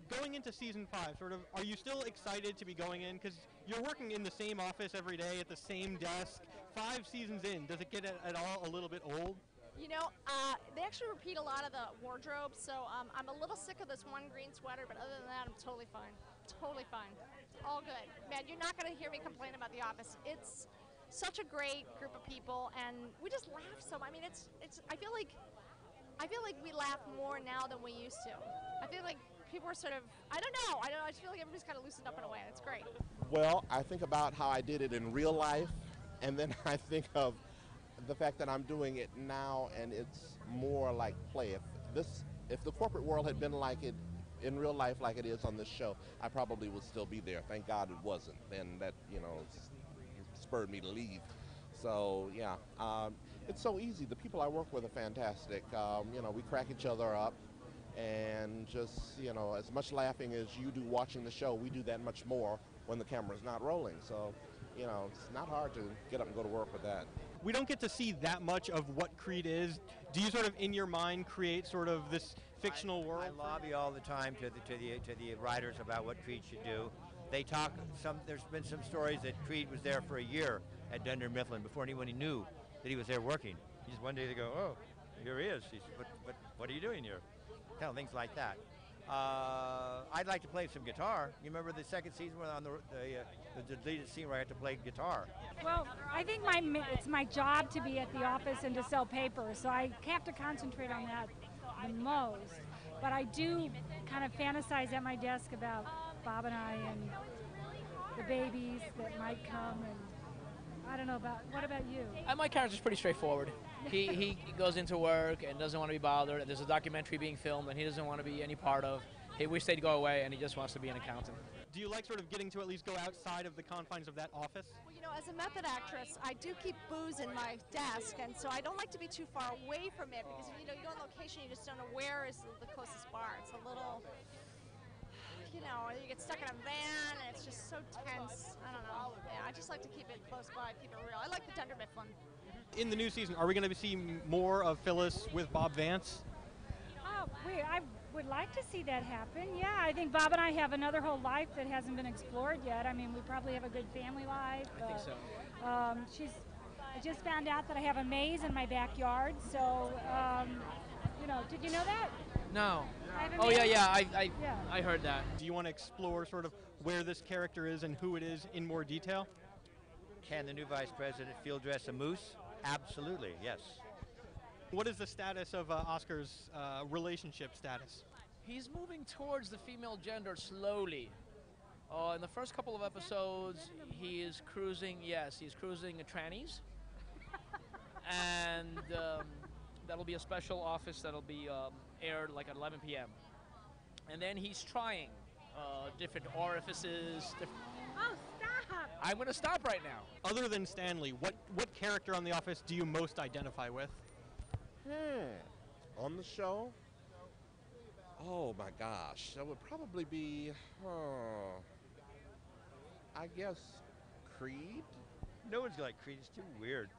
Going into season 5, sort of, are you still excited to be going in? Because you're working in the same office every day at the same desk. 5 seasons in, does it get at all a little bit old? You know, they actually repeat a lot of the wardrobe, so I'm a little sick of this one green sweater, but other than that, I'm totally fine. Totally fine. All good. Man, you're not going to hear me complain about The Office. It's such a great group of people, and we just laugh so much. I mean, I feel like we laugh more now than we used to. I feel like people are sort of, I don't know, I just feel like everybody's kind of loosened up in a way, and it's great. Well, I think about how I did it in real life, and then I think of the fact that I'm doing it now, and it's more like play. If the corporate world had been like it in real life, like it is on this show, I probably would still be there. Thank God it wasn't. And that, spurred me to leave. So yeah, it's so easy. The people I work with are fantastic. We crack each other up, and just as much laughing as you do watching the show, we do that much more when the camera's not rolling. So it's not hard to get up and go to work with that. We don't get to see that much of what Creed is. Do you sort of, in your mind, create sort of this fictional world? I lobby all the time to the writers about what Creed should do. They talk. There's been some stories that Creed was there for a year at Dunder Mifflin before anyone knew that he was there working. Just one day they go, "Oh, here he is." He said, "What are you doing here?" Kind of things like that. I'd like to play some guitar. You remember the second season when on the deleted scene where I had to play guitar? Well, I think it's my job to be at the office and to sell paper, so I have to concentrate on that the most. But I do kind of fantasize at my desk about Bob and I and the babies that might come, and I don't know what about you? My character's pretty straightforward. He goes into work and doesn't want to be bothered. There's a documentary being filmed and he doesn't want to be any part of. He wished they'd go away and he just wants to be an accountant. Do you like sort of getting to at least go outside of the confines of that office? Well, as a method actress, I do keep booze in my desk, and so I don't like to be too far away from it because you go on location, you just don't know where is the closest bar. It's a little, you get stuck in a van and it's just so tense. I don't know. Yeah, I just like to keep it close by, keep it real. I like the Dunder Mifflin. In the new season, are we going to see more of Phyllis with Bob Vance? I would like to see that happen. Yeah, I think Bob and I have another whole life that hasn't been explored yet. I mean, we probably have a good family life. I think so. I just found out that I have a maze in my backyard, so, did you know that? No. Oh, yeah, I heard that. Do you want to explore sort of where this character is and who it is in more detail? Can the new vice president field dress a moose? Absolutely, yes. What is the status of Oscar's relationship status? He's moving towards the female gender slowly. In the first couple of episodes, he is cruising, he's cruising trannies. And that'll be a special office that'll be aired like at 11 p.m. And then he's trying different orifices. Oh, stop! I'm going to stop right now. Other than Stanley, what character on The Office do you most identify with? On the show? Oh my gosh, that would probably be, I guess, Creed? No one's like Creed, it's too weird.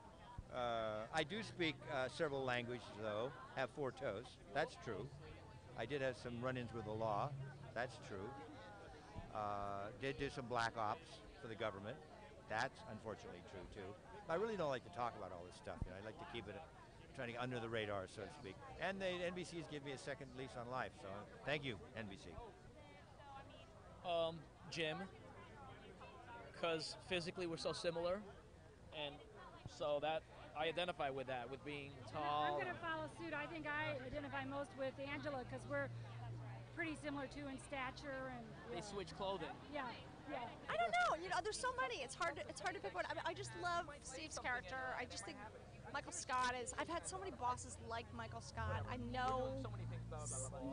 I do speak several languages though, have 4 toes, that's true. I did have some run-ins with the law, that's true. Did do some black ops for the government, that's unfortunately true too. I really don't like to talk about all this stuff, I like to keep it trying to get under the radar, so to speak. And the NBC's given me a second lease on life, so thank you, NBC. Jim, because physically we're so similar, and so that I identify with that, with being tall. I'm going to follow suit. I think I identify most with Angela because we're pretty similar too in stature and. They switch clothing. Yeah. I don't know. There's so many. It's hard to pick one. I just love Steve's character. I just think Michael Scott is. I've had so many bosses like Michael Scott. I know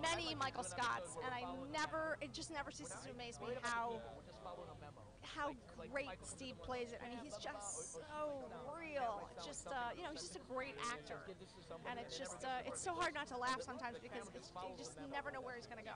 many Michael Scotts, and it just never ceases to amaze me how great Steve plays it. I mean, he's just so real. It's just, he's just a great actor, and it's so hard not to laugh sometimes because you just never know where he's going to go.